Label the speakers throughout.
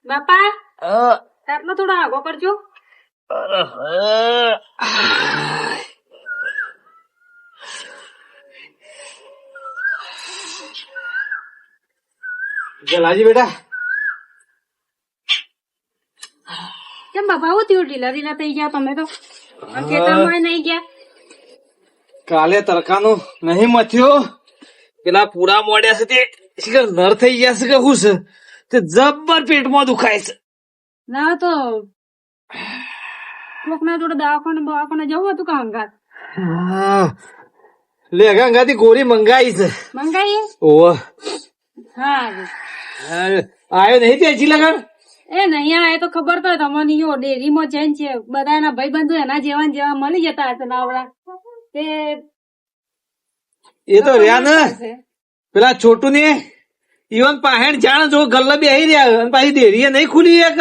Speaker 1: બાપા આટલો થોડો આગો કરજો.
Speaker 2: જલાજી બેટા
Speaker 1: કેમ બાપા આવું થયું? ઢીલા ઢીલા થઈ ગયા તમે તો. ખેતરમાં નહીં ગયા.
Speaker 2: કાલે તડકાનું નહીં મથ્યો, પેલા પૂરા મોડ્યા છે તે શીખર નર થઈ ગયા છે કે શું છે તે જબ્બર પેટમાં દુખાય છે.
Speaker 1: ના તો કોકના જોડે દવાખાને જવું હતું કે હંગાત?
Speaker 2: લે ગંગાથી ગોળી મંગાઈ છે.
Speaker 1: મંગાઈએ?
Speaker 2: ઓહ
Speaker 1: હા
Speaker 2: આયો નહીં તે હજી લગન?
Speaker 1: એ નહીં આ તો ખબર તો તમને ડેરીમાં જઈને છે બધા એના ભાઈ બંધુ એના જેવા જેવા મળી જતા હશે નાવડા તે.
Speaker 2: એ તો રહ્યા ને પેલા છોટું ને ઈવન પાહેણ જાણ જો ગલ્લા બે આવી રહ્યા અને પાછી ડેરી નહીં ખુલી એક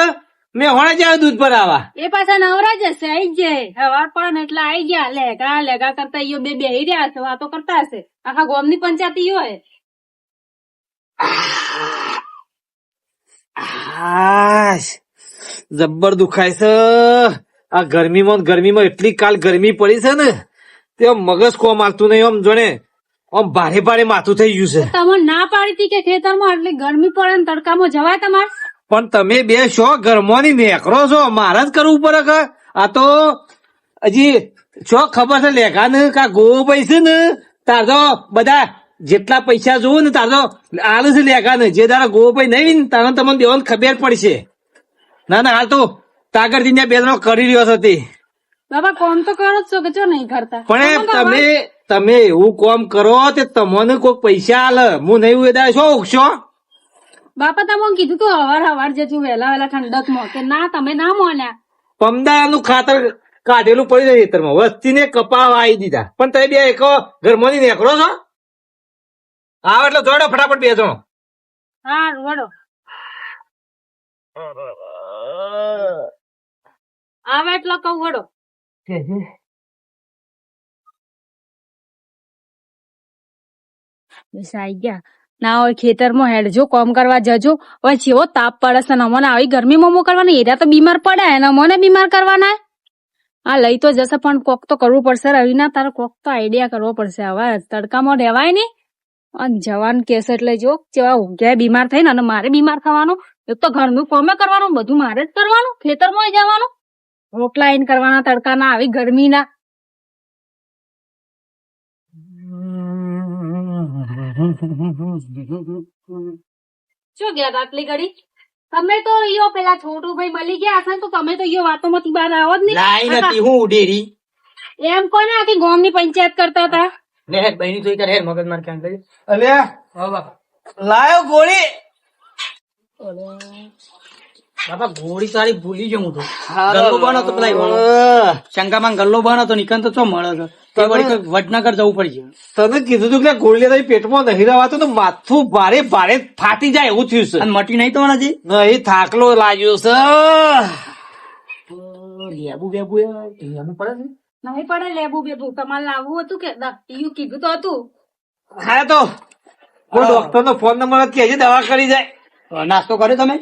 Speaker 2: મેં હોણા જાય દૂધ પર આવા.
Speaker 1: એ પાછા નવરા જશે આઈ જાય હવાર પડે ને એટલે આઈ ગયા. લેગા લેગા કરતા ઈયો બે બેહી રહ્યા હશે, વાતો કરતા હશે. આખા ગામની પંચાયત ઈયો હે.
Speaker 2: જબ્બર દુખાય છે આ ગરમીમાં એટલી કાલ ગરમી પડી છે ને તે મગજ કોમ આવતું નહીં. આમ જોને આમ ભારે ભારે માથું થઈ ગયું છે.
Speaker 1: તમે ના પાડી હતી કે ખેતરમાં આટલી ગરમી પડે ને તડકામાં જવાય તમારે?
Speaker 2: પણ તમે બે શો ઘરમાંની નેકરો છો, મારે જ કરવું પડે કે આ તો હજી શો ખબર છે લેખા ને કા ગોવો પૈસે ને તાર તો બધા જેટલા પૈસા જોવું ને તાર તો આલે છે લેખા ને જે તારા ગોવો પૈ નહીં ને તારે તમને દેવાની ખબર પડશે. ના ના હાલ તો તાગરજી ને બે જણો કરી રહ્યો છે તે.
Speaker 1: બાબા કોમ તો કરો જ છો કે જો નહીં કરતા?
Speaker 2: પણ તમે એવું કોમ કરો તે તમને કોઈ પૈસા આલે હું નહીં ઉદાય છો ઉગશો.
Speaker 1: બાપા તમે કીધું તું હવાર જજો વહેલા વહેલા ઠંડક માં કે ના તમે ના મોન્યા.
Speaker 2: પમદાનું ખાતર કાઢેલું પડી જાય ખેતરમાં વસ્તી ને કપાવા આવી દીધા પણ તમે બે એક ઘરમાં નેકરો છો. હા એટલે જોડો ફટાફટ બે જણો.
Speaker 1: હા વડો આવે એટલે કઉ વડો. આઈ ગયા ના હોય ખેતરમાં હેડજો કોમ કરવા જજો. હવે જેવો તાપ પડે છે ને અમને આવી ગરમીમાં મોકલવાના એરિયા તો બીમાર પડે ને અમને બીમાર કરવાના. હા લઈ તો જશે પણ કોક તો કરવું પડશે. રવિના તારે કોક તો આઈડિયા કરવો પડશે. હવે તડકામાં રહેવાય ને અને જવાન કેસ એટલે જો જેવા ઊંઘ્યા બીમાર થઈને અને મારે બીમાર થવાનું. એક તો ઘરનું કોમે કરવાનું બધું મારે જ કરવાનું, ખેતરમાં જવાનું, રોટલા આઈને કરવાના તડકાના આવી ગરમીના. શું ગયા આટલી ઘડી? તમે તો ઈયો પેલા છોટું ભાઈ મળી ગયા હશે તો તમે તો ઈયો વાતો માંથી બહાર આવો જ નહીં.
Speaker 3: લાઈ નથી હું ઉડેરી
Speaker 1: એમ કોને આખી ગામ ની પંચાયત કરતા હતા?
Speaker 3: લે બહેની તો કરે મગજ માર ક્યાં કરી.
Speaker 2: અલ્યા
Speaker 3: હા બાપા.
Speaker 2: લાયો ગોળી.
Speaker 3: બાપા ગોળી તારી ભૂલી ગયો હું તો. ગલ્લો બનો તો પેલા શંકામાં ગલ્લો બનો તો નિકન તો ચો મળે છે તે વળી વડનગર જવું પડશે.
Speaker 2: તને કીધું તું કે ગોળી તારી પેટમાં નહીં રવાતું તો માથું ભારે ભારે ફાટી જાય એવું થયું છે.
Speaker 3: અને મટી નહીં તો હજી
Speaker 2: નહીં થાકલો લાગ્યો છે.
Speaker 3: લેબુ બેબુ એનું પડે છે
Speaker 1: નહીં પડે લેબુ બેબુ. તમારે લાવવું હતું કે ઈયું કીધું તો હતું.
Speaker 2: હા તો કોઈ ડોક્ટર નો ફોન નંબર કે દવા કરી જાય.
Speaker 3: નાસ્તો કર્યો તમે?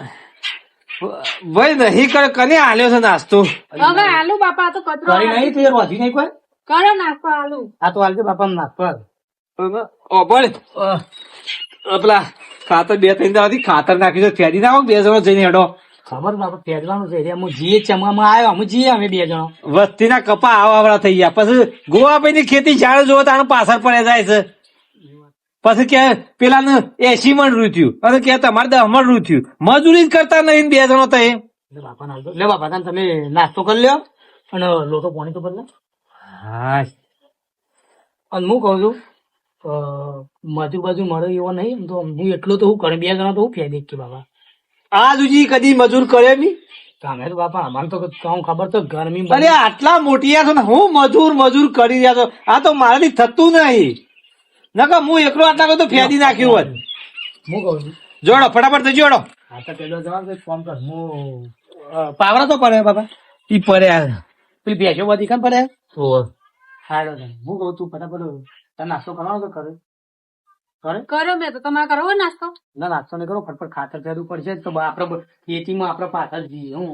Speaker 2: ભાઈ નહીં કરે કને આલ્યો છે નાસ્તો?
Speaker 1: હવે આલુ બાપા તો કચરો
Speaker 3: કરી નહીં તો યાર વાંચી નહીં કોઈ.
Speaker 1: કરો નાસ્તો આલુ.
Speaker 3: આ તો હાલજો બાપા નાસ્તો
Speaker 2: પેલા ખાતર બે ત્રણ દાવાથી ખાતર નાખી ફેરી નાખો બે જણો જઈને હેડો.
Speaker 3: ખબર બાપા ફેરવાનું છે હું જીએ ચમવામાં આવ્યો અમે જીએ અમે બે જણો
Speaker 2: વસ્તી ના કપા આવા થઈ ગયા પછી ગોવા ભાઈ ની ખેતી જાણે જોવો તારું પાછળ પડે જાય છે. પછી કે પેલા 80 મણ રૂ અને કે તમારે 10 મણ રૂ મજૂરી જ કરતા નહીં બે જણો તો.
Speaker 3: બાપા નાસ્તો લે બાપા તમે નાસ્તો કરી લ્યો અને લોટો પાણી તો બદલે.
Speaker 2: હા
Speaker 3: અને હું કઉ છું મજૂર બાજુ મળે એવો નહીં તો હું એટલું તો હું કરે બે જણા તો હું ફેરી દે કે બાબા
Speaker 2: આ જુજી કદી મજૂર કરે બી
Speaker 3: તમે તો બાપા અમારે તો ખબર તો ગરમી.
Speaker 2: અરે આટલા મોટિયા છો ને હું મજૂર કરી રહ્યા છો. આ તો મારાથી થતું નહીં નકર હું એકલો આટલા તો ફેદી નાખ્યું હોત.
Speaker 3: હું કઉ છું
Speaker 2: જોડો ફટાફટ જોડો.
Speaker 3: હા તો પેલો જવાબ ફોન કર હું પાવડા તો પડે બાપા
Speaker 2: ઈ પડ્યા
Speaker 3: પેલી ભેંસો બધી કેમ પડે હાલો હું કહું તું ફટાફટ તારે નાસ્તો કરવાનો તો કરે કરે
Speaker 1: કર્યો મેં તો તમારે કરવો હોય નાસ્તો
Speaker 3: ના નાસ્તો નહીં કરો ફટફટ ખાતર ફેરવું પડશે તો આપડે ખેતીમાં આપડે પાછળ જઈએ હું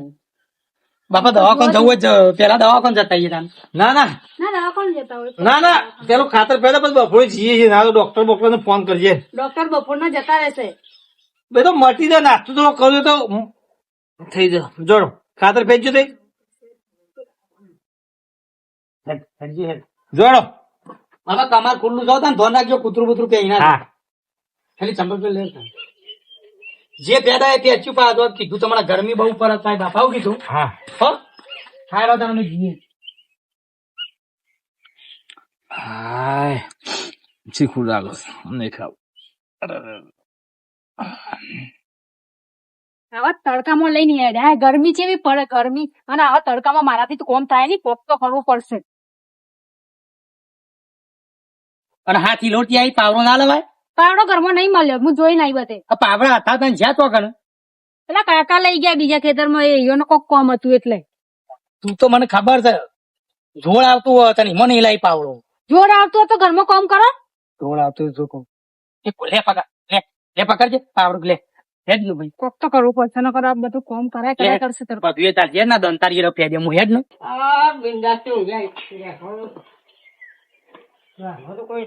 Speaker 3: બાપા દવાખાને જવું જ પેલા દવાખાને જતા આવીએ તાન
Speaker 2: ના ના
Speaker 1: ના દવાખાને જતા હોય
Speaker 2: ના પેલું ખાતર પહેલા પછી બપોરે જઈએ છીએ ના તો ડોક્ટર ને ફોન કરજે
Speaker 1: ડોક્ટર બપોરના જતા રહેશે
Speaker 2: બે તો મટી જાય નાસ્તો થોડો કર્યો તો થઈ જાય જોડો ખાતર ફેંચજો થઈ જોડો
Speaker 3: બાપા કમાર ખુલ્લું જાવ તાન ધોન રાખજો કૂતરું બુતરું કે ના
Speaker 2: હા
Speaker 3: ખાલી ચંપલ પર લે જે પેદા એ પેચ્યું પા દો કીધું તમારા ગરમી બહુ પડે સાહેબ બાપા આવું કીધું
Speaker 2: હા
Speaker 3: હો ખાયલો તમે જીએ
Speaker 2: હાય શીખું લાગો નહીં ખાવ
Speaker 1: આવા તડકામાં લઈને હેડ્યા ગરમી કેવી પડે ગરમી અને આવા તડકામાં મારાથી તો કોમ થાય નહીં કોક તો કરવું પડશે
Speaker 3: અને હાથી લોટી આવી પાવડો ના લવાય
Speaker 1: પાવડો ઘરમાં નહીં મળ્યો હું જોઈ નહીં બધે
Speaker 3: આ પાવડા હતા તને જ્યાં તો કને
Speaker 1: પેલા કાકા લઈ ગયા બીજા ખેતરમાં એનો કોક કોમ હતું એટલે
Speaker 3: તું તો મને ખબર છે જોડ આવતું હોય તને મને લાવી પાવડો
Speaker 1: જોર આવતું તો ઘરમાં કોમ કરો
Speaker 3: જોડ આવતું જો કહું લે પકડ લે પકડજે પાવડો લે હેડ નું ભાઈ
Speaker 1: કોક તો કરવું પડશે ન કરો આ બધું કોમ કરાય કર્યા કરશે તાર
Speaker 3: બધું એ તાર જે ના દંતારી રફ્યા દે હું હેડ નું કોઈ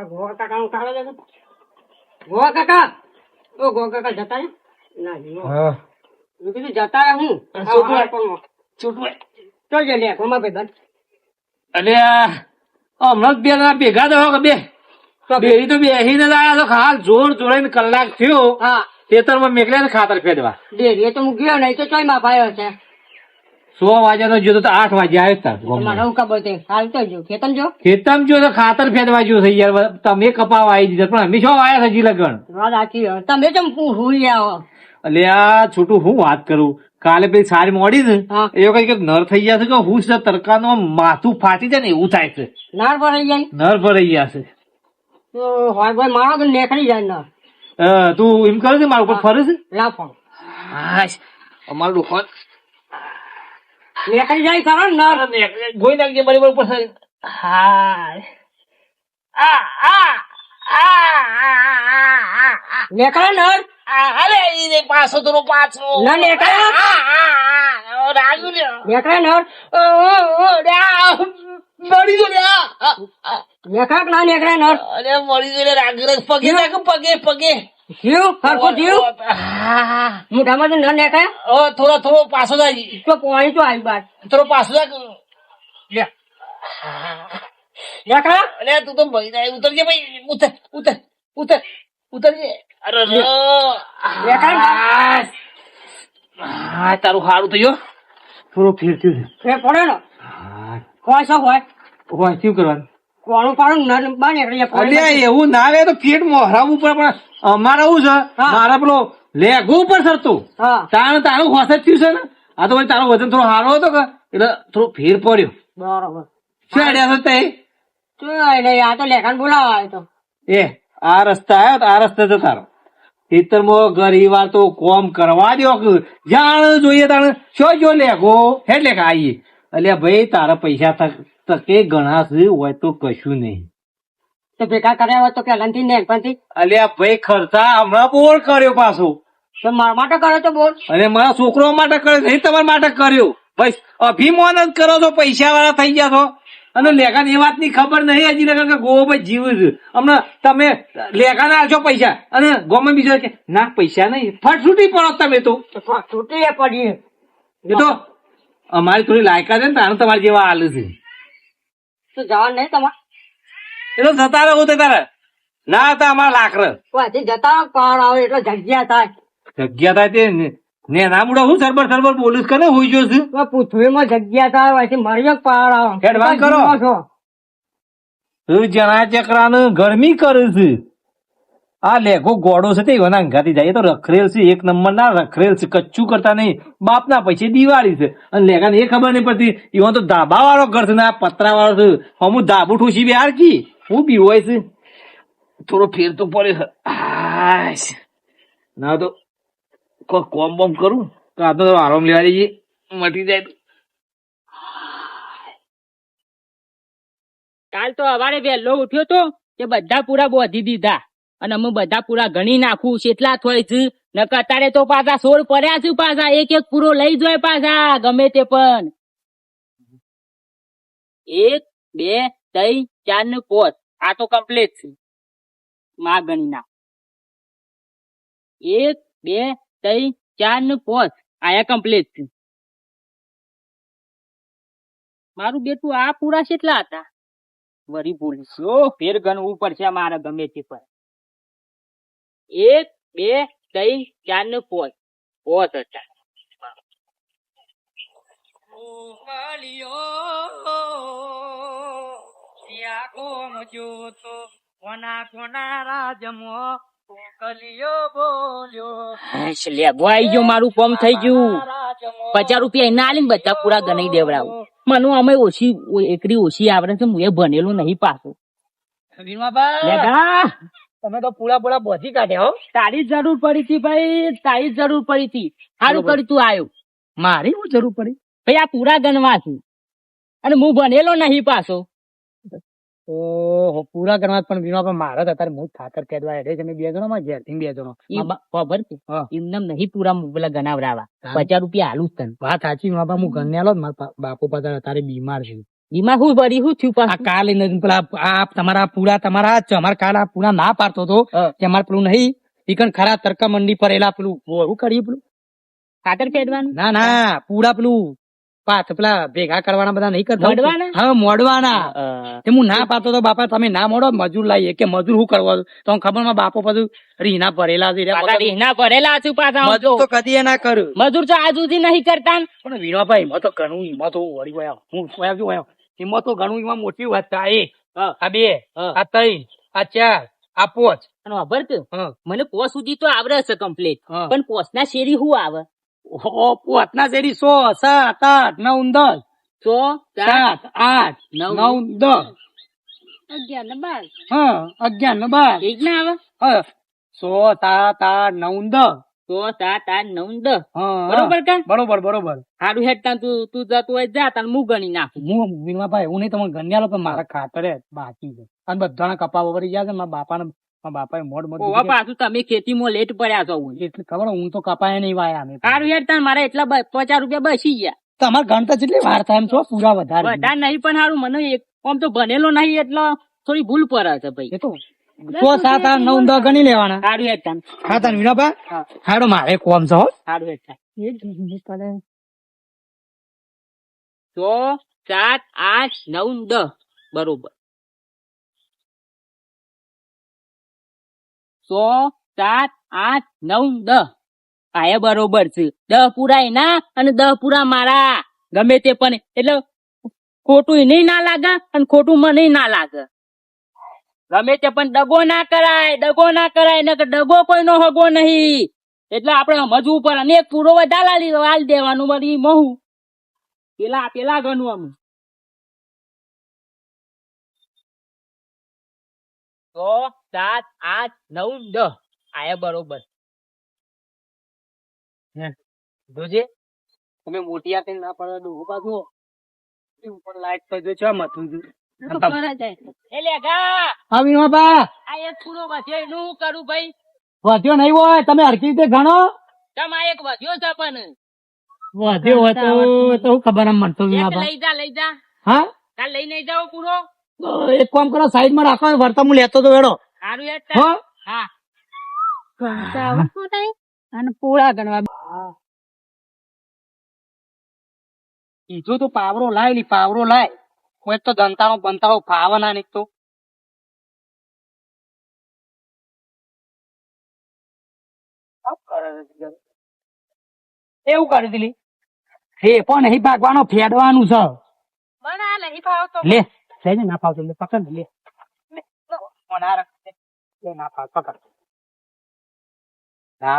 Speaker 3: ગોવા કાકા નું કાઢો દેજો ગોવા કાકા ઓ ગોવા કાકા જતા ને ના
Speaker 2: હા
Speaker 3: મેં કીધું જતા રહે હું છૂટવે ચાલ જે લે કોમા ભાઈ
Speaker 2: અરે હમણાં જ બે જણા ભેગા થયો કે બે બેરી તો બેસીને લાયા તો હાલ જોર જોડાઈને કલાક થયો
Speaker 3: હા
Speaker 2: ખેતરમાં મેકલ્યા ને ખાતર ફેરવા
Speaker 3: ડેરી તો હું ગયો નહીં તો ચોય માં ભાઈ હશે
Speaker 2: 100 વાગ્યા નો જોતો તો 8 વાગ્યા આવ્યો તાર
Speaker 3: તમારે હું ખબર છે હાલ તો જો ખેતમ જો
Speaker 2: ખેતમ જો તો ખાતર ફેરવા જો થઈ યાર તમે કપાવા આવી દીધા પણ અમે શું વાયા હજી લગન
Speaker 3: વાત સાચી તમે કેમ હુઈ આવો
Speaker 2: એટલે આ છોટું હું વાત કરું કાલે પેલી સારી મોડી ને
Speaker 3: હા.
Speaker 2: એ કઈ નર થઈ ગયા છે કે હું છે તડકાનો માથું ફાટી જાય ને એવું થાય છે
Speaker 3: નાર ભરાઈ જાય
Speaker 2: નર ભરાઈ ગયા છે
Speaker 3: તો હોય ભાઈ મારો તો નીકળી જાય ના
Speaker 2: તું એમ કરે છે મારા ઉપર ફરે છે
Speaker 3: લાફો
Speaker 2: હાશ અમારું દુઃખ
Speaker 3: નીકળી જાય ખરો ને નર
Speaker 2: ગોઈ નાખજે બરાબર ઉપર હાય
Speaker 3: નીકળે નર
Speaker 2: અરે ઈ પાછો થોડો પાછો
Speaker 3: ના નીકળે
Speaker 2: રાજુ
Speaker 3: નીકળે નર
Speaker 2: મળી ગયો
Speaker 3: નીકળે ના નીકળે નર
Speaker 2: અરે મળી ગયો રાગરજ પગે નાખ પગે પગે
Speaker 3: જીવ ખરખો જીવ મોઢામાં નર નીકળે
Speaker 2: થોડો પાછો જાય
Speaker 3: તો પોણી તો આવી બાદ
Speaker 2: થોડો પાછો જાય
Speaker 3: નીકળે
Speaker 2: અરે તું તો ભાઈ જાય ઉતરજે ભાઈ ઉતર ઉતર ઉતર ઉતરજે અરે હા તારું સારું થયો થોડો ફેર થયું
Speaker 3: ફેર પડે ને
Speaker 2: હા
Speaker 3: હોય શું હોય
Speaker 2: શું કરવાનું
Speaker 3: કોણું પાડું નર બહાર નીકળી જાય
Speaker 2: અલ્યા એવું ના આવે તો પેટ મોહરાવું ઉપર પણ અમારે શું છે
Speaker 3: હા.
Speaker 2: મારા પેલો લેગો ઉપર સરતું
Speaker 3: હા
Speaker 2: તારું હોશ જ થયું છે ને આ તો ભાઈ તારો વજન થોડો સારો હતો કે એટલે થોડો ફેર પડ્યો
Speaker 3: બરોબર
Speaker 2: શું અડ્યા છે તે
Speaker 3: નહીં આ તો લેખાન બોલાવા આવ્યો તો
Speaker 2: એ આ રસ્તા આવ્યો તો આ રસ્તે તો તારો ખેતરમાં ગરીબ વાર તો કોમ કરવા દો જાણ જોઈએ તાણે શું જો લેગો હેડ લેખા આવીએ અલ્યા ભાઈ તારા પૈસા તકે ઘણા છે હોય તો કશું નહીં
Speaker 3: તો ભેગા કર્યા હોય તો પહેલાથી નેનપણથી
Speaker 2: અલ્યા ભાઈ ખર્ચા હમણાં બોલ કર્યો પાછો
Speaker 3: તો મારા માટે કરે તો બોલ
Speaker 2: અને મારા છોકરો માટે કર્યો નહીં તમારા માટે કર્યો ભાઈ અભિમાન જ કરો છો પૈસા વાળા થઈ ગયા છો અને લેખા એ વાત ની ખબર નહીં હજી લગન કે ગોભાઈ જીવ છે હમણાં તમે લેખા ના આલશો પૈસા અને ગોમાં બીજો કે ના પૈસા નહીં ફટ છૂટી પડો તમે તો
Speaker 3: છૂટી પડીએ
Speaker 2: એ તો અમારી થોડી લાયકા છે ને તારે તમારે જેવા હાલ છે
Speaker 3: તો જવાનું નહીં તમારે
Speaker 2: એ તો જતા રહો તે તારે ના હતા અમારા લાકર
Speaker 3: પછી જતા પાર આવે એટલે જગ્યા થાય
Speaker 2: જગ્યા થાય તે ને ના મુડા હું સરબર સરબર બોલું કને હોઈ જો છું
Speaker 3: તો પૃથ્વીમાં જગ્યા થાય પછી મરી પાર આવે
Speaker 2: એડવાન્સ કરો.
Speaker 3: જીવો છો.
Speaker 2: જણા ચક્રાનું ગરમી કરે છે આ લેખો ગોળો છે તે એવાના અંગાથી જાય એ તો રખરેલ છે એક નંબર ના રખરેલ છે કચ્ચું કરતા નહીં બાપ ના પૈસે દિવાળી છે અને લેખા એ ખબર નહીં પડતી એવા તો ધાબા વાળો ઘર છે ને આ પતરા વાળો છે હું ધાબુ ઠોસી બિહાર કી હું બી હોય છે થોડો ફેર તો પડે છે હાશ. ના તો કોઈ કોમ બોમ કરું તો આ તો આરામ લેવા જઈએ મટી જાય તો
Speaker 4: કાલ તો સવારે વહેલો ઉઠ્યો તો તે બધા પૂરા બોધી દીધા અને અમે બધા પૂરા ગણી નાખું કેટલા થોય છે નકર અત્યારે તો પાછા 16 પડ્યા છે પાછા એક એક પૂરો લઈ જાય પાછા ગમે તે પણ 1 2 3 4 ને 5 આ તો કમ્પ્લીટ છે માં ગણી નાખ 1 2 3 4 ને 5 આયા કમ્પ્લીટ છે મારું બેટું આ પૂરા કેટલા હતા વરી ભૂલશો ફેર ગણવું પડશે મારે ગમે તે પર 1 2 3 4 ને 5 હતા મારું કોમ થઈ ગયું 50 રૂપિયા એના આલીને બધા પૂરા ગણાઈ દેવડાવું મને અમે ઓછી એકરી ઓછી આવડે છે હું એ ભણેલું નહીં પાછું
Speaker 3: તમે તો પૂરા પૂરા બોધી કાઢ્યા હો.
Speaker 4: તારી જ જરૂર પડી હતી ભાઈ તારી જ જરૂર પડી હતી સારું કરી તું આવ્યો
Speaker 3: મારી શું જરૂર પડી?
Speaker 4: ભાઈ આ પૂરા ગણવા છે અને હું ભણેલો નહીં પાછો
Speaker 3: ઓહો, પૂરા કરવા પણ વિનોબા મારા તો અત્યારે હું ખાતર ખેડવા હેડે તમે 2 જણો માં ઘેર થી 2 જણો
Speaker 4: ખબર છે
Speaker 3: હા.
Speaker 4: એમને નહીં પૂરા પેલા ગણાવડાવા 50 રૂપિયા હાલું તને
Speaker 3: વાત સાચી વિનોબા, હું ગણ્યાલો જ મારા બાપુ પાછળ અત્યારે બીમાર છે.
Speaker 4: બીમાર હું ભરી હું થયું
Speaker 3: આ
Speaker 4: પાછું
Speaker 3: કાલે પેલા આ તમારા પૂરા તમારા જ છે. અમારે કાલ આ પૂરા ના પાડતો હતો કે અમારે પેલું નહીં ઈકન ખરા તરકા મંડી પર એલા પેલું શું કરીએ પેલું
Speaker 4: ખાતર ખેડવાનું
Speaker 3: ના ના પૂરા પેલું પાથ પેલા ભેગા કરવાના બધા નહીં કરતા
Speaker 4: મોડવાના?
Speaker 3: હા મોડવાના તે હું ના પાડતો તો બાપા તમે ના મોડો મજૂર લાવીએ કે મજૂર શું કરવા તો ખબર માં બાપો બધું રીના ભરેલા છે
Speaker 4: પાછા રીહના ભરેલા છું પાછા આમ
Speaker 3: મજૂર
Speaker 4: તો.
Speaker 3: તો કદી એ ના કર્યું
Speaker 4: મજૂર તો આજ સુધી નહીં કરતા ને.
Speaker 3: પણ વિનોભાઈ એમાં તો ઘણું એમાં તો વળી ગયા હું સોયા છું એમાં તો ઘણું એમાં મોટી વાત છે. આ એક આ 2 આ 3 આ 4 આ 5
Speaker 4: અને ખબર છે
Speaker 3: હા
Speaker 4: મને પોસ સુધી તો આવડે છે કમ્પ્લીટ
Speaker 3: હા.
Speaker 4: પણ પોસના શેરી શું આવે
Speaker 3: ઓહો, પોતના શેરી 100 7 8 9 10
Speaker 4: 100
Speaker 3: 7 8 9 10
Speaker 1: 11 ને 12
Speaker 3: હા 11 ને 12
Speaker 4: એક ના આવે
Speaker 3: હા 100 7 8 9 10
Speaker 4: 100 7 8 9 10
Speaker 3: હા
Speaker 4: બરોબર કા
Speaker 3: બરોબર બરોબર.
Speaker 4: હારું હેડતા તું જતું હોય જા તાન હું ગણી નાખું
Speaker 3: હું વિનોભાઈ હું નહીં તમને ગણ્યાલો પણ મારા ખાતરે બાકી છે અને બધાના કપા વળી ગયા છે મારા બાપાએ મોડ
Speaker 4: ઓવા પાછું તમે ખેતીમાં લેટ પડ્યા છો હું
Speaker 3: એટલે ખબર હું તો કપાય નહીં વાયા અમે
Speaker 4: હારું હેડતા મારે એટલા 50 રૂપિયા બસી ગયા
Speaker 3: તમારે ગણતા જેટલી વાર થાય એમ છો પૂરા વધારે
Speaker 4: વધારે નહીં પણ હારું મને એક આમ તો ભણેલો નહીં એટલે થોડી ભૂલ પડે છે ભાઈ
Speaker 3: એ તો 100 7 8 9 10 ગણી લેવાના.
Speaker 4: હારું હેડતા
Speaker 3: હા તાન વિનોબા
Speaker 4: હા.
Speaker 3: હાડો મારે કોમ છો
Speaker 4: હારું હેડતા
Speaker 1: એ જ ગણવું પડે.
Speaker 4: 100 7 8 9 10 બરોબર 100 7 8 9 10 આયા બરોબર છે 10 પૂરા એના અને 10 પૂરા મારા ગમે તે પણ એટલે ખોટું નહીં ના લાગે અને ખોટું મને ના લાગે ગમે તે પણ દગો ના કરાય ને દગો કોઈનો હગો નહીં એટલે આપણે સમજવું પડે અને એક પૂરો વધારે હાલ દેવાનું બધી મહુ પેલા ગણવું અમે 100 7 8 9 10 આયા બરોબર
Speaker 3: જોજે તમે મોટી આપે ના પડે ડોહો પાછો ઉપર લાઈટ તો જો છે મથું
Speaker 1: એ તો ફરા જાય.
Speaker 4: એ લેગા
Speaker 3: હા વિનોબા
Speaker 4: આ એક પૂરો વધ્યો એનું શું કરું ભાઈ
Speaker 3: વધ્યો નહીં હોય તમે હરકી રીતે ગણો
Speaker 4: તમે આ એક વધ્યો છે પણ
Speaker 3: વધ્યો હોય તો શું ખબર એમ મળતો
Speaker 4: એક
Speaker 3: વિનોબા
Speaker 4: લઈ જા
Speaker 3: હા
Speaker 4: કાલ લઈ નહીં જાઓ પૂરો
Speaker 3: તો એક કામ કરો સાઈડ માં રાખો વર્તા હું લેતો તો વેડો
Speaker 4: સારું યાર
Speaker 3: હો
Speaker 4: હા
Speaker 1: ગણતા આવડતું નહીં અને પૂરા ગણવા
Speaker 3: કીધું તું પાવરો લાય ની પાવરો લાય કોઈ તો દંતાળો બંતાળો ફાવના નહીં તો એવું કરી દીધી હે પણ નહીં ભાગવાનો ફેડવાનું છે
Speaker 1: મને આ નહીં ફાવતો.
Speaker 3: લે લેજે ના ફાવતો લે પકડ ને લે ફોન આ રાખ લે ના ફાવ પકડ ના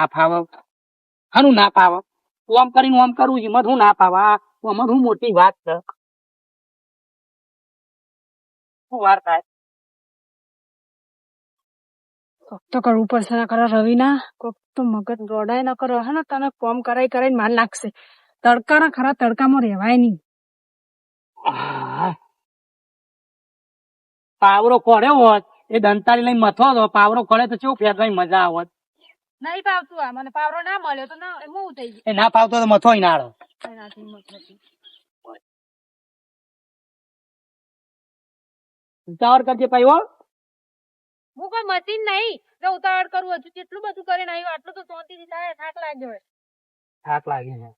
Speaker 3: ફાવ હાનું ના ફાવ ઓમ કરીને ઓમ કરું છું મત હું ના ફાવ આ ઓમ હું મોટી વાત છે શું વાર થાય
Speaker 1: કોક તો કરવું પડશે ના કરે રવિના કોક તો મગજ દોડાય ના કરો હે ને તને કોમ કરાઈને માર નાખશે તડકાના ખરા તડકામાં રહેવાય નહીં.
Speaker 3: આહ, પાવરો કોડ્યો હોત એ દંતાળી લઈને મથો તો પાવરો કોડે તો કેવું ફેરવાની મજા આવત.
Speaker 1: નહીં ભાવતું આ મને પાવરો ના મળ્યો તો ના હું થઈ ગયું
Speaker 3: એ ના ફાવતો તો મથો ના આડો.
Speaker 1: એનાથી મતલબ.
Speaker 3: ઉતાવળ કરજે ભાઈ હો.
Speaker 1: હું કોઈ મશીન નહીં જો ઉતાવળ કરું હજુ કેટલું બધું કરીને આવ્યું આટલું તો શાંતિથી થાય થાક લાગ્યો હોય.
Speaker 3: થાક લાગે છે.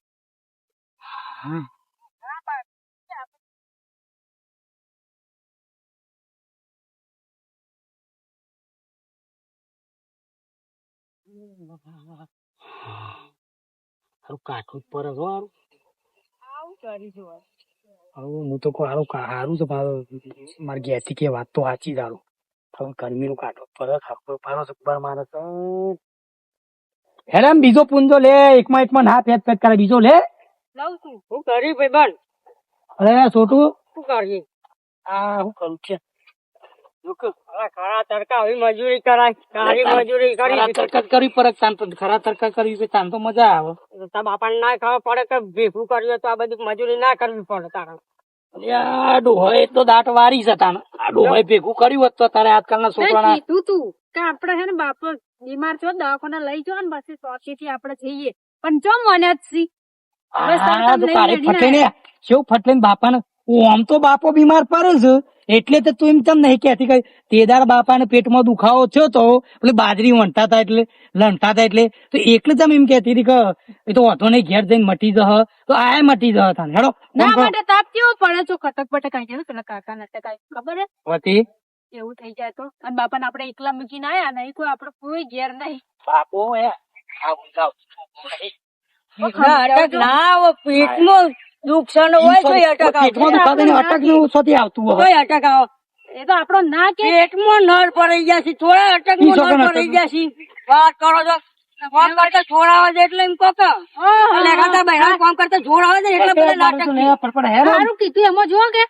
Speaker 3: હારું કાઠું જ પડે છો હારું.
Speaker 1: આવું કરી જોવા
Speaker 3: હારું હું તો કહું હારું છે મારે ઘેરથી કે વાત તો સાચી જ હારું. હવે ગરમીનું કાઠું જ પડે ખાવું પાડો છે માણસ. હેરે આમ બીજો પૂંજો લે એકમાં ના પેટ પેટ કરે બીજો લે.
Speaker 1: લઉં છું
Speaker 4: શું કરી ભાઈ બન
Speaker 3: અરે છોટું
Speaker 4: શું કરીએ
Speaker 3: આ શું કરું છે
Speaker 4: ખરા તડકા આવી મજૂરી કરાય સારી મજૂરી
Speaker 3: ખરા
Speaker 4: કરી
Speaker 3: તરકત કરવી પડે તાન તો ખરા તરકત કરવી પડે તાન તો મજા આવે.
Speaker 4: તારા બાપાને ના ખબર પડે કે ભેગું કર્યું તો આ બધી મજૂરી ના કરવી પડે તારા
Speaker 3: આ ડોહોએ તો દાંત વારી છે તાન. આ ડોહોએ ભેગું કર્યું હોત તો તારે આજકાલના છોકરાના
Speaker 1: કીધું તું કે આપડે છે ને બાપો બીમાર છો દવાખાને લઈ જાઓ ને પછી શોખીથી આપડે જઈએ પણ જો મને જ સી
Speaker 3: આ તો તારે ફટેને કેવું ફટલે બાપાને આમ તો બાપો બીમાર પડે છે એટલે તો તું એમ તમ નહીં કહેતી કે તેદાર બાપાને પેટમાં દુખાવો થયો તો પેલી બાજરી લણતા હતા એટલે તો એકલે જ એમ કહેતી હતી કે એ તો વાંધો નહીં ઘેર જઈને મટી જહ તો આ મટી જહ તાને હેડો
Speaker 1: ના માટે તાપ કેવો પડે છો ખટક પટક આવી જાય ને પેલા કાકા નટક આવી ખબર હે
Speaker 3: હતી
Speaker 1: એવું થઈ જાય તો અને બાપાને આપણે એકલા મૂકીને આયા નહીં કોઈ આપડે કોઈ ઘેર નહીં
Speaker 3: બાપો
Speaker 4: અટક ના આવે પેટમાં નુકસાન હોય તો અટક
Speaker 3: પેટમાં દુખાવે ને અટક નું સોથી આવતું હોય
Speaker 4: કોઈ અટક આવે
Speaker 1: એ તો આપડો ના કે
Speaker 4: પેટમાં નળ પડી ગયા છે થોડા અટક
Speaker 3: ઈ છોકરાને
Speaker 4: નળ પડી ગયા છે વાત કરો છો કામ કરતા છોડાવે છે એટલે એમ કહો કે લેખાતા બહેરા કામ કરતા છોડાવે છે એટલે બધા નાટક છે.
Speaker 1: સારું કીધું એમાં જો કે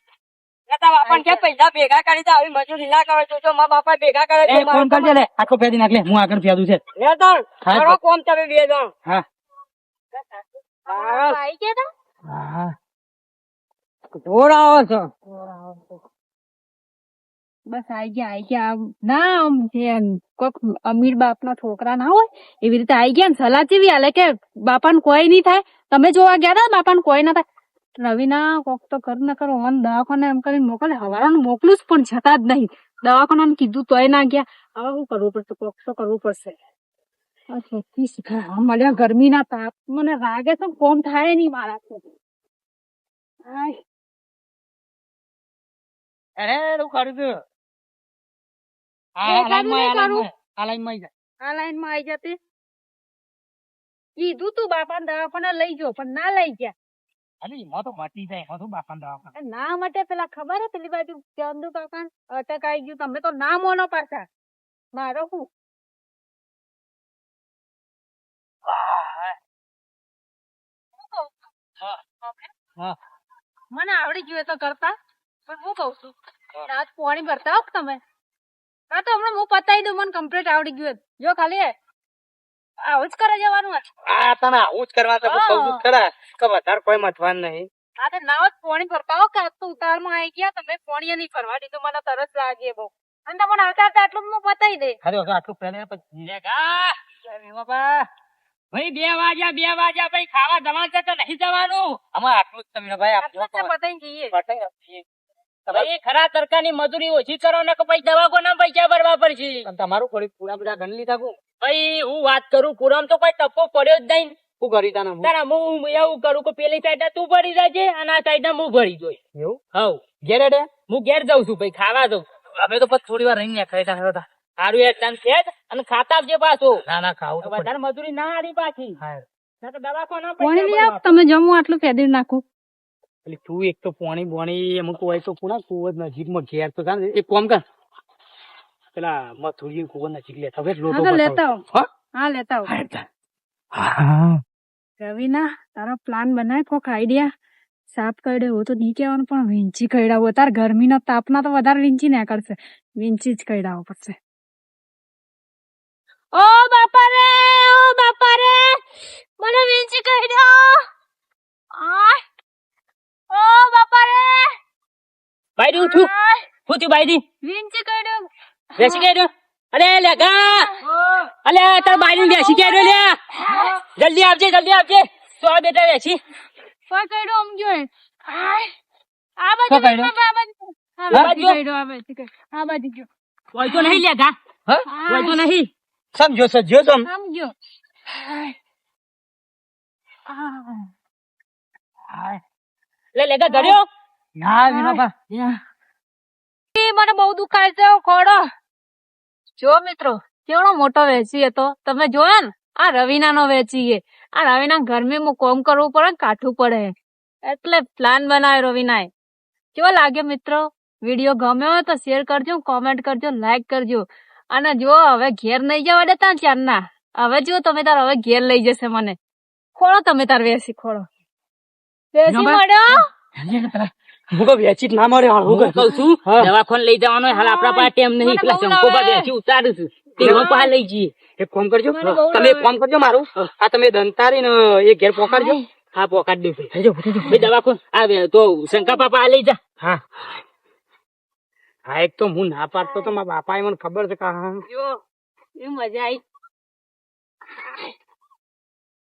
Speaker 4: તારા બાપાને કે પૈસા ભેગા કરી દે આવી મજૂરી ના કરે તો મારા બાપા ભેગા કરે
Speaker 3: એ ફોન કરજે લે આખો ફેરી નાખ લે હું આગળ ફેદું છે
Speaker 4: લે તાર
Speaker 3: હા.
Speaker 4: કરો કોમ તમે બે જણ
Speaker 3: હા
Speaker 1: આવી ગયા તા
Speaker 3: હા
Speaker 4: છોડાવો છો
Speaker 1: બસ આઈ ગયા ના આમ જે કોક અમીર બાપ ના છોકરા ના હોય એવી રીતે આઈ ગયા ને સલાહ જેવી હાલે કે બાપાને કોઈ નહીં થાય તમે જોવા ગયા હતા બાપાને કોઈ ના થાય રવિના કોક તો કર ના કરો ઓન દવાખાને એમ કરીને મોકલે હવારાનું મોકલું જ પણ છતાં જ નહીં દવાખાને કીધું તોય ના ગયા હવે શું કરવું પડશે કોક તો કરવું પડશે આ છોકરી શીખા મળ્યા ગરમી ના તાપ મને લાગે છે કોમ થાય નહીં મારાથી આય
Speaker 3: અરે એવું કરું છું
Speaker 1: એ કામ નહીં કરું.
Speaker 3: આ લાઈનમાં
Speaker 1: આ લાઈન માં આવી જતી કીધું તું બાપા દવાખાને લઈ જાઓ પણ ના લઈ ગયા
Speaker 3: અરે એમાં તો મટી જાય એમાં તો બાપાને દવાખાને
Speaker 1: એ ના માટે પેલા ખબર હે પેલી બાજુ ચંદુ કાકા અટક આવી ગયું તમે તો ના મોનો પાછા મારો શું
Speaker 3: હા.
Speaker 1: મને આવડી ગયું એ તો કરતા પણ હું કઉ છું રાત પાણી ભરતા હો તમે હા તો હમણાં હું પતાવી દઉં મને કમ્પ્લીટ આવડી ગયું એ. જો ખાલી આવું જ કરે જવાનું હે.
Speaker 3: આ તને આવું જ કરવા તો
Speaker 1: હા.
Speaker 3: કહું છું ખરા કે વધારે કોઈ મતવાન નહીં
Speaker 1: હા તો નાવ જ પાણી ભરતા હો કે આજ તો ઉતાવળમાં આવી ગયા તમે પાણી નહીં ફરવા દીધું મને તરસ લાગે બહુ અને તમને આવતા આવતા આટલું હું પતાવી દે
Speaker 3: અરે હવે આટલું પહેલા પછી બાપા
Speaker 4: ભાઈ 2 વાગ્યા ભાઈ ખાવા જવાનું છે તો નહીં જવાનું
Speaker 3: આમાં આટલું જ તમે ભાઈ આપજો
Speaker 1: આટલું જ પતાવી જઈએ
Speaker 4: ભાઈ ખરા તરકાની મજૂરી ઓછી કરો ને કે પછી દવાખાના પૈસા ભરવા પડશે
Speaker 3: તમારું થોડી પૂરા બધા ગણ લીધા કો
Speaker 4: ભાઈ હું વાત કરું પુરામ તો કોઈ ટપ્પો પડ્યો જ નહીં
Speaker 3: શું કરી તાને હું?
Speaker 4: તારા હું એવું કરું કે પેલી સાઈડ તું ભરી જજે અને આ સાઈડ હું ભરી જોઈ
Speaker 3: એવું
Speaker 4: હવ
Speaker 3: ઘેર હેડે
Speaker 4: હું ઘેર જાઉં છું ભાઈ ખાવા જાઉં
Speaker 3: અમે તો પછી થોડી વાર રહીને ખાઈ હતા
Speaker 4: સારું યાર તને છે જ અને ખાતા આવજે પાછું
Speaker 3: ના ના ખાવું તો પડે.
Speaker 4: વધારે મજૂરી ના હારી પાછી
Speaker 3: હા.
Speaker 4: ના તો દવાખાના
Speaker 1: પાણી લઈ આવ
Speaker 4: પૈસા
Speaker 1: તમે જમવું આટલું ફેદી નાખું
Speaker 3: પેલી તું એક તો પોણી અમુક હોય તો પુના કુવર નજીકમાં ઘેર તો જાણે એક કોમ કર પેલા મથુરી કુવર નજીક લેતા હવે લોટો
Speaker 1: હા તો લેતા આવો.
Speaker 3: હા?
Speaker 1: હા લેતા આવો.
Speaker 3: હા
Speaker 1: રવિના તારો પ્લાન બનાય કોક આઈડિયા સાફ કરી દેવો તો નહીં કહેવાનું પણ વીંચી કઈડાવો તાર ગરમીના તાપના તો વધારે વીંચી ના કરશે વીંચી જ કઈડાવો પડશે ઓ બાપા રે મને વીંચી કઈડાવો ઓ બાપા રે
Speaker 4: ભાઈ ઉઠું હું થયું બાયડી
Speaker 1: વિંચી કાઢ્યો
Speaker 4: બેસી ગયો અરે લેગા અલે તાર બાયડી બેસી ગયો લે જલ્દી આવજે તો આ બેટા બેસી
Speaker 1: પકડ્યો આમ ગયો આ
Speaker 3: શું
Speaker 1: બાજુ
Speaker 3: કાઢ્યો?
Speaker 1: આ બાજુ કાઢ્યો આ બાજુ ગયો
Speaker 4: કોઈ તો નહીં લેગા
Speaker 3: હા?
Speaker 4: કોઈ તો નહીં
Speaker 3: સમજો સજ્જો તમ
Speaker 1: આમ ગયો
Speaker 4: લે લેગા ધર્યો
Speaker 3: ના વિનોબા
Speaker 1: મને બહુ દુખાય છે ખોડો જો મિત્રો કેવડો મોટો વેચી હતો તમે જોયો ને આ રવિના નો વેચીએ આ રવિના ગરમીમાં કોમ કરવું પડે ને કાઠું પડે એટલે પ્લાન બનાવ્યો રવિનાએ કેવો લાગે મિત્રો વિડીયો ગમ્યો હોય તો શેર કરજો કોમેન્ટ કરજો લાઈક કરજો અને જો હવે ઘેર નહીં જવા દેતા ને ચારના હવે જો તમે તાર હવે ઘેર લઈ જશે મને ખોળો તમે તાર વેસી ખોળો વેસી
Speaker 3: વિનોબા?
Speaker 1: મળ્યો
Speaker 3: હું કહું વેચી જ ના મળે હાલ હું
Speaker 4: હું
Speaker 3: કહું
Speaker 4: કઉ છું દવાખાને લઈ જવાનો હાલ આપણા પાસે ટેમ નહીં
Speaker 1: મને
Speaker 4: પેલા
Speaker 1: બહુ
Speaker 4: શંકોબા
Speaker 1: નવાય.
Speaker 4: બેસી ઉતારું છું તે પાસે લઈ જઈએ
Speaker 3: એક કામ કરજો
Speaker 1: મને બહુ
Speaker 3: તમે એક
Speaker 1: નવાય.
Speaker 3: કામ કરજો મારું આ તમે દંતારી ને એ ઘેર પોકાડજો
Speaker 4: હા પોકાડ દે
Speaker 3: થઈજો
Speaker 4: ભાઈ દવાખાને આ તો શંકા પાપા આ લઈ જા
Speaker 3: હા હા એક તો હું ના પાડતો તો મારા બાપા મને ખબર છે કે
Speaker 1: જો એ મજા આવી